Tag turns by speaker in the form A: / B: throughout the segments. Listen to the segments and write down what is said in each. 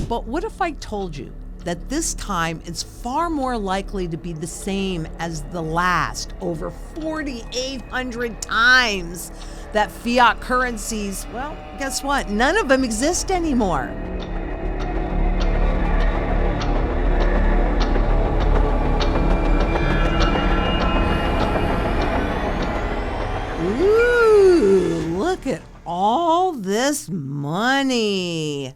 A: But what if I told you that this time it's far more likely to be the same as the last, over 4,800 times, that fiat currencies, well, guess what? None of them exist anymore. Ooh, look at all this money.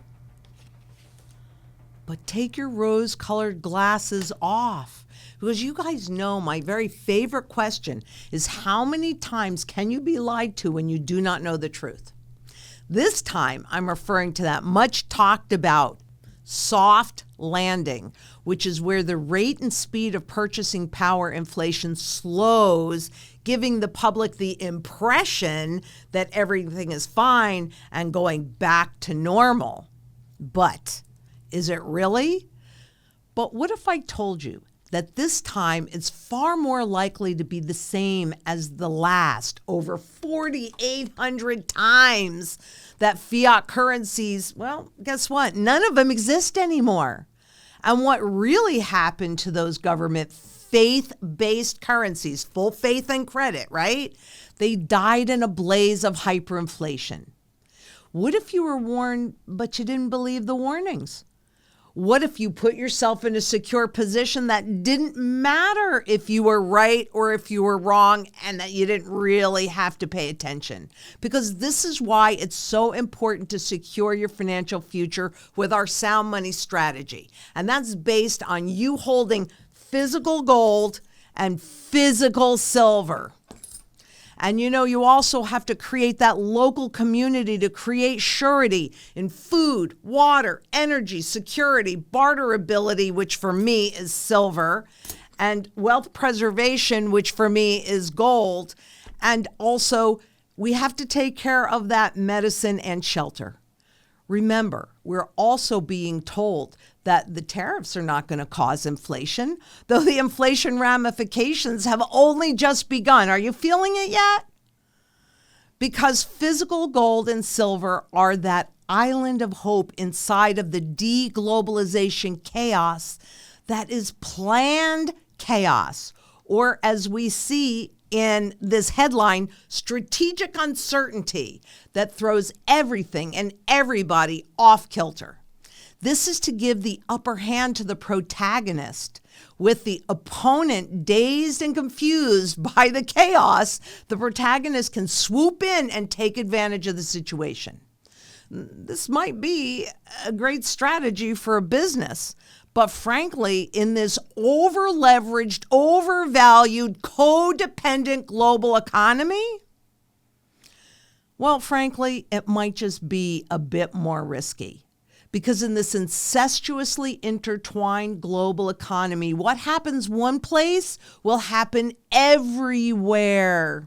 A: But take your rose-colored glasses off, because you guys know my very favorite question is, how many times can you be lied to when you do not know the truth? This time, I'm referring to that much talked about soft landing, which is where the rate and speed of purchasing power inflation slows, giving the public the impression that everything is fine and going back to normal. But is it really? But what if I told you that this time it's far more likely to be the same as the last, over 4,800 times, that fiat currencies, well, guess what? None of them exist anymore. And what really happened to those government faith-based currencies, full faith and credit, right? They died in a blaze of hyperinflation. What if you were warned, but you didn't believe the warnings? What if you put yourself in a secure position that didn't matter if you were right or if you were wrong, and that you didn't really have to pay attention? Because this is why it's so important to secure your financial future with our sound money strategy. And that's based on you holding physical gold and physical silver. And you also have to create that local community to create surety in food, water, energy, security, barterability, which for me is silver, and wealth preservation, which for me is gold. And also, we have to take care of that medicine and shelter. Remember, we're also being told that the tariffs are not going to cause inflation, though the inflation ramifications have only just begun. Are you feeling it yet? Because physical gold and silver are that island of hope inside of the deglobalization chaos that is planned chaos, or as we see in this headline, strategic uncertainty that throws everything and everybody off kilter. This is to give the upper hand to the protagonist. With the opponent dazed and confused by the chaos, the protagonist can swoop in and take advantage of the situation. This might be a great strategy for a business, but frankly, in this over-leveraged, overvalued, codependent global economy, well, frankly, it might just be a bit more risky. Because in this incestuously intertwined global economy, what happens one place will happen everywhere.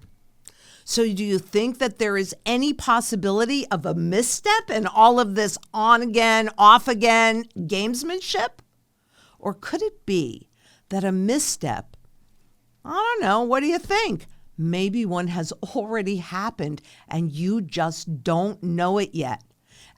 A: So do you think that there is any possibility of a misstep in all of this on again, off again gamesmanship? Or could it be that a misstep, I don't know, what do you think? Maybe one has already happened and you just don't know it yet.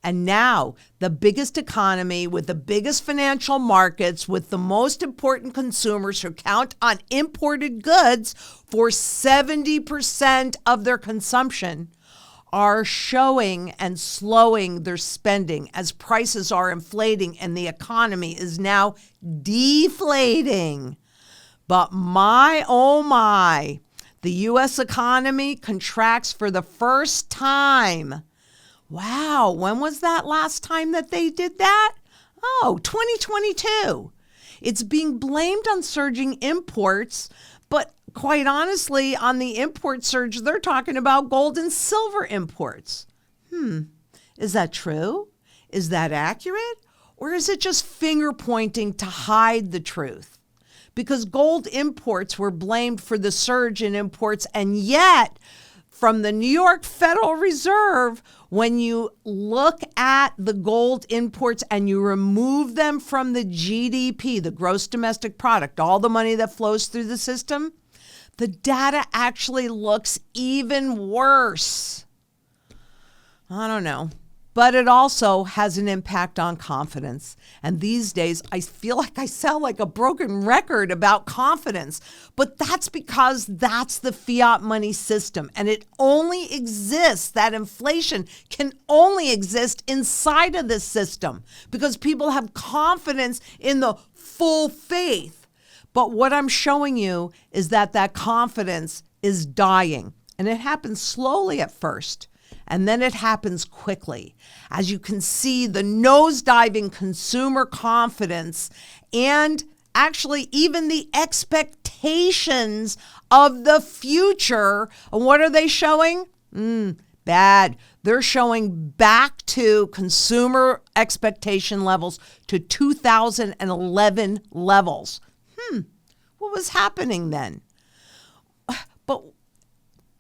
A: And now the biggest economy with the biggest financial markets with the most important consumers who count on imported goods for 70% of their consumption are showing and slowing their spending as prices are inflating and the economy is now deflating. But my, oh my, the U.S. economy contracts for the first time. Wow, when was that last time that they did that? Oh, 2022. It's being blamed on surging imports, but quite honestly, on the import surge, they're talking about gold and silver imports. Is that true? Is that accurate? Or is it just finger pointing to hide the truth? Because gold imports were blamed for the surge in imports, and yet from the New York Federal Reserve, when you look at the gold imports and you remove them from the GDP, the gross domestic product, all the money that flows through the system, the data actually looks even worse. I don't know. but it also has an impact on confidence. And these days, I feel like I sound like a broken record about confidence, but that's because that's the fiat money system. And it only exists, that inflation can only exist inside of this system because people have confidence in the full faith. But what I'm showing you is that that confidence is dying, and it happens slowly at first. And then it happens quickly. As you can see, the nosediving consumer confidence and actually even the expectations of the future. What are they showing? Bad. They're showing back to consumer expectation levels to 2011 levels. What was happening then? But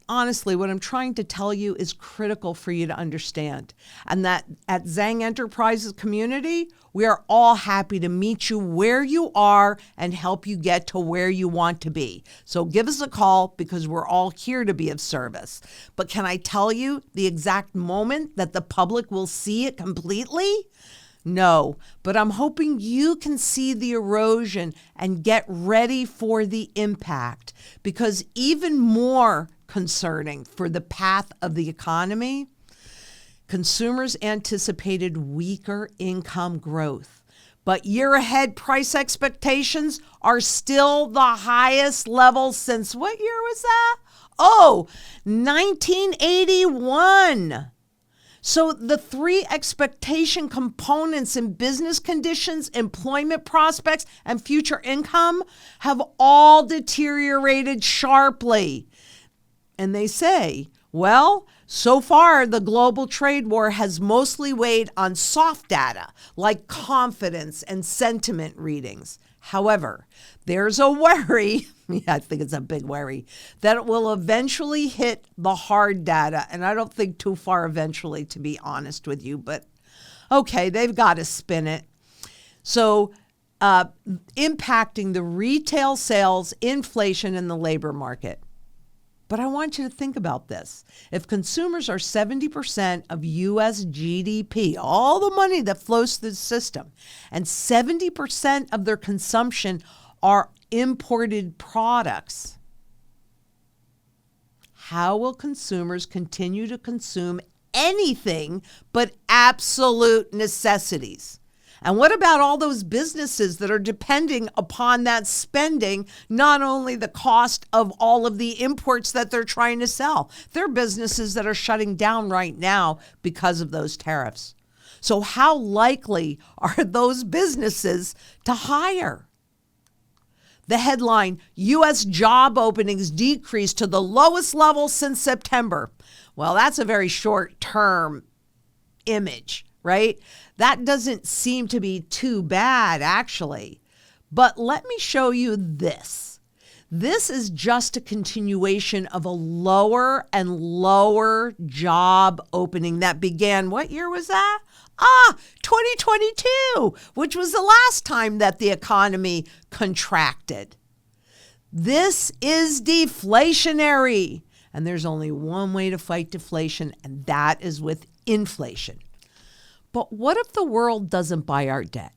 A: honestly, what I'm trying to tell you is critical for you to understand. And that at Zang Enterprises community, we are all happy to meet you where you are and help you get to where you want to be. So give us a call because we're all here to be of service. But can I tell you the exact moment that the public will see it completely? No, but I'm hoping you can see the erosion and get ready for the impact, because even more concerning for the path of the economy, consumers anticipated weaker income growth, but year ahead price expectations are still the highest level since what year was that? 1981. So the three expectation components in business conditions, employment prospects, and future income have all deteriorated sharply. And they say, well, so far the global trade war has mostly weighed on soft data like confidence and sentiment readings. However, there's a worry, I think it's a big worry, that it will eventually hit the hard data. And I don't think too far eventually, to be honest with you, but okay, they've got to spin it. So impacting the retail sales, inflation, and the labor market. But I want you to think about this. If consumers are 70% of U.S. GDP, all the money that flows through the system, and 70% of their consumption are imported products, how will consumers continue to consume anything but absolute necessities? And what about all those businesses that are depending upon that spending, not only the cost of all of the imports that they're trying to sell? There are businesses that are shutting down right now because of those tariffs. So how likely are those businesses to hire? The headline, U.S. job openings decreased to the lowest level since September. Well, that's a very short-term image, right? That doesn't seem to be too bad, actually. But let me show you this. This is just a continuation of a lower and lower job opening that began, what year was that? 2022, which was the last time that the economy contracted. This is deflationary. And there's only one way to fight deflation, and that is with inflation. But what if the world doesn't buy our debt?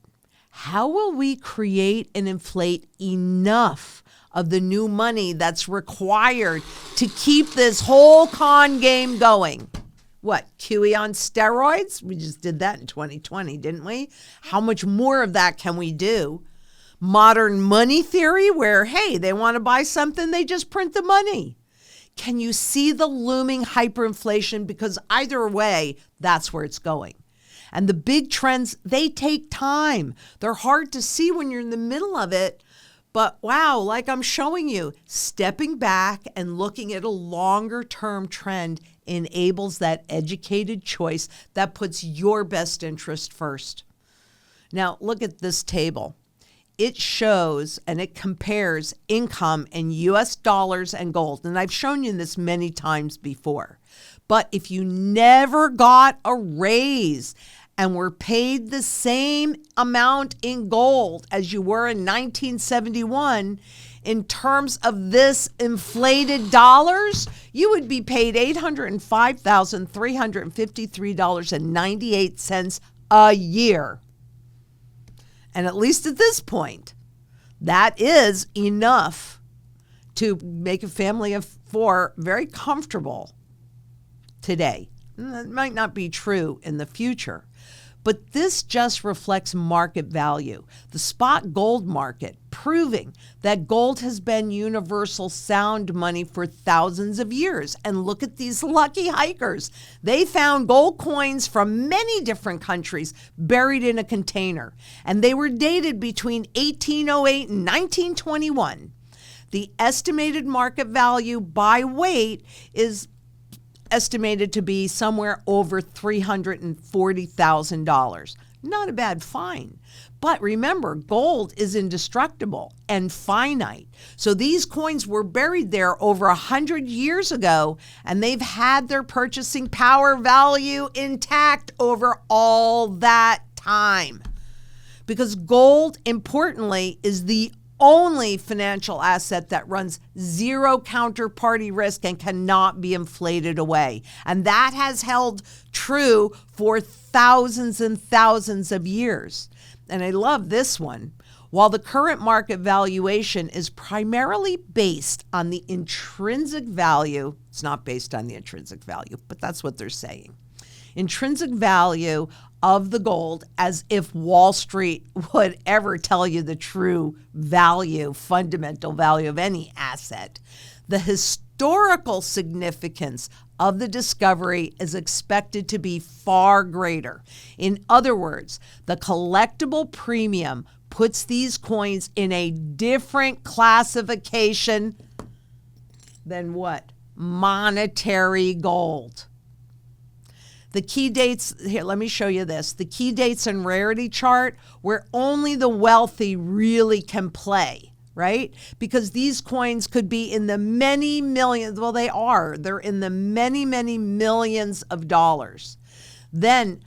A: How will we create and inflate enough of the new money that's required to keep this whole con game going? What, QE on steroids? We just did that in 2020, didn't we? How much more of that can we do? Modern money theory where, hey, they want to buy something, they just print the money. Can you see the looming hyperinflation? Because either way, that's where it's going. And the big trends, they take time. They're hard to see when you're in the middle of it. But wow, like I'm showing you, stepping back and looking at a longer term trend enables that educated choice that puts your best interest first. Now, look at this table. It shows and it compares income in US dollars and gold. And I've shown you this many times before. But if you never got a raise and were paid the same amount in gold as you were in 1971, in terms of this inflated dollars, you would be paid $805,353.98 a year. And at least at this point, that is enough to make a family of four very comfortable today. That might not be true in the future, but this just reflects market value. The spot gold market proving that gold has been universal sound money for thousands of years. And look at these lucky hikers. They found gold coins from many different countries buried in a container, and they were dated between 1808 and 1921. The estimated market value by weight is estimated to be somewhere over $340,000. Not a bad find. But remember, gold is indestructible and finite. So these coins were buried there over 100 years ago, and they've had their purchasing power value intact over all that time. Because gold, importantly, is the only financial asset that runs zero counterparty risk and cannot be inflated away. And that has held true for thousands and thousands of years. And I love this one. While the current market valuation is primarily based on the intrinsic value, it's not based on the intrinsic value, but that's what they're saying. Intrinsic value of the gold, as if Wall Street would ever tell you the true value, fundamental value of any asset. The historical significance of the discovery is expected to be far greater. In other words, the collectible premium puts these coins in a different classification than what? Monetary gold. The key dates, here, let me show you this. The key dates and rarity chart where only the wealthy really can play, right? Because these coins could be in the many millions, well, they're in the many, many millions of dollars. Then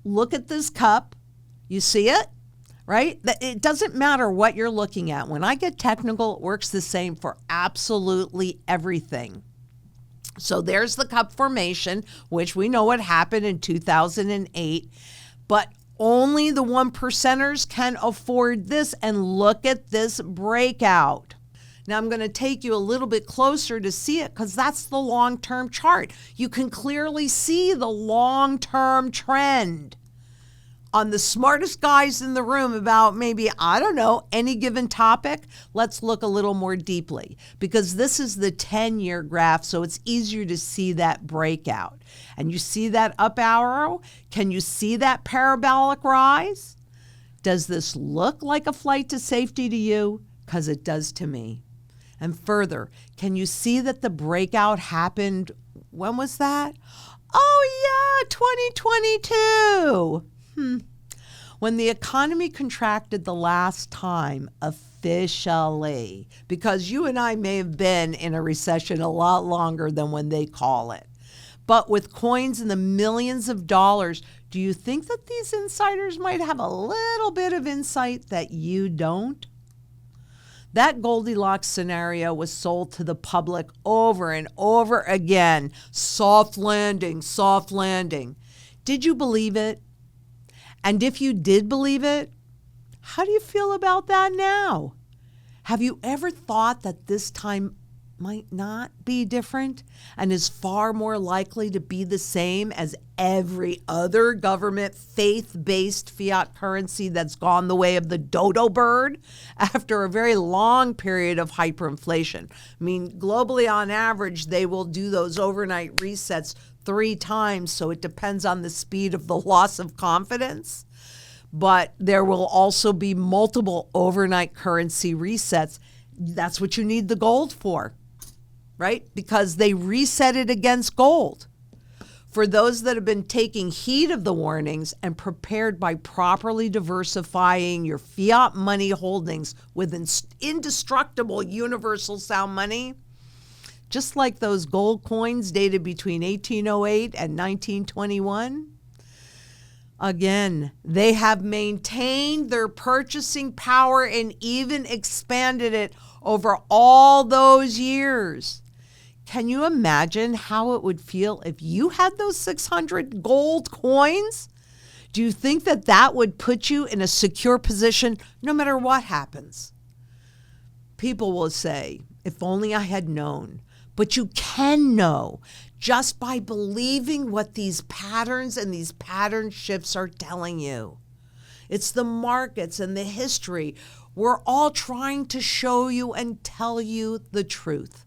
A: look at this cup. You see it, right? It doesn't matter what you're looking at. When I get technical, it works the same for absolutely everything. So there's the cup formation, which we know what happened in 2008, but only the 1%ers can afford this. And look at this breakout. Now I'm going to take you a little bit closer to see it because that's the long-term chart. You can clearly see the long-term trend. On the smartest guys in the room about maybe, I don't know, any given topic, let's look a little more deeply because this is the 10-year graph, so it's easier to see that breakout. And you see that up arrow? Can you see that parabolic rise? Does this look like a flight to safety to you? Because it does to me. And further, can you see that the breakout happened, when was that? Oh yeah, 2022. When the economy contracted the last time officially, because you and I may have been in a recession a lot longer than when they call it. But with coins in the millions of dollars, do you think that these insiders might have a little bit of insight that you don't? That Goldilocks scenario was sold to the public over and over again. Soft landing, soft landing. Did you believe it? And if you did believe it, how do you feel about that now? Have you ever thought that this time might not be different and is far more likely to be the same as every other government faith-based fiat currency that's gone the way of the dodo bird after a very long period of hyperinflation? I mean, globally on average, they will do those overnight resets 3 times, so it depends on the speed of the loss of confidence. But there will also be multiple overnight currency resets. That's what you need the gold for, right? Because they reset it against gold. For those that have been taking heed of the warnings and prepared by properly diversifying your fiat money holdings with indestructible universal sound money, just like those gold coins dated between 1808 and 1921, Again, they have maintained their purchasing power and even expanded it over all those years. Can you imagine how it would feel if you had those 600 gold coins? Do you think that that would put you in a secure position no matter what happens? People will say, if only I had known. But you can know just by believing what these patterns and these pattern shifts are telling you. It's the markets and the history. We're all trying to show you and tell you the truth.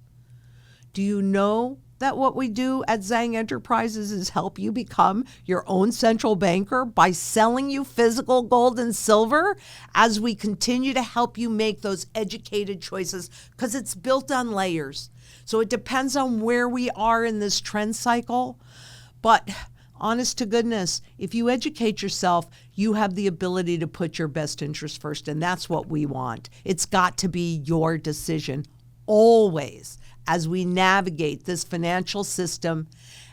A: Do you know that what we do at Zang Enterprises is help you become your own central banker by selling you physical gold and silver as we continue to help you make those educated choices, because it's built on layers. So it depends on where we are in this trend cycle. But honest to goodness, if you educate yourself, you have the ability to put your best interest first. And that's what we want. It's got to be your decision always as we navigate this financial system.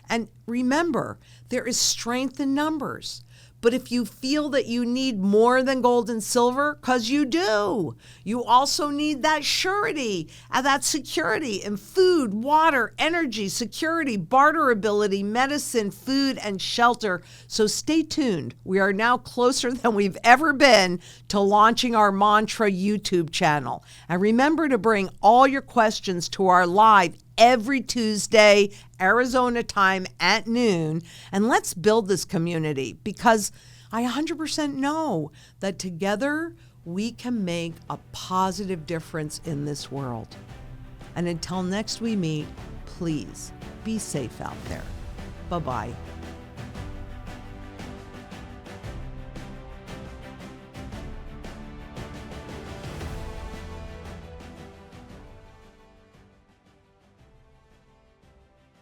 A: And remember, there is strength in numbers. But if you feel that you need more than gold and silver, because you do, you also need that surety and that security in food, water, energy, security, barterability, medicine, food, and shelter. So stay tuned. We are now closer than we've ever been to launching our Mantra YouTube channel. And remember to bring all your questions to our live every Tuesday, Arizona time at noon. And let's build this community, because I 100% know that together we can make a positive difference in this world. And until next we meet, please be safe out there. Bye-bye.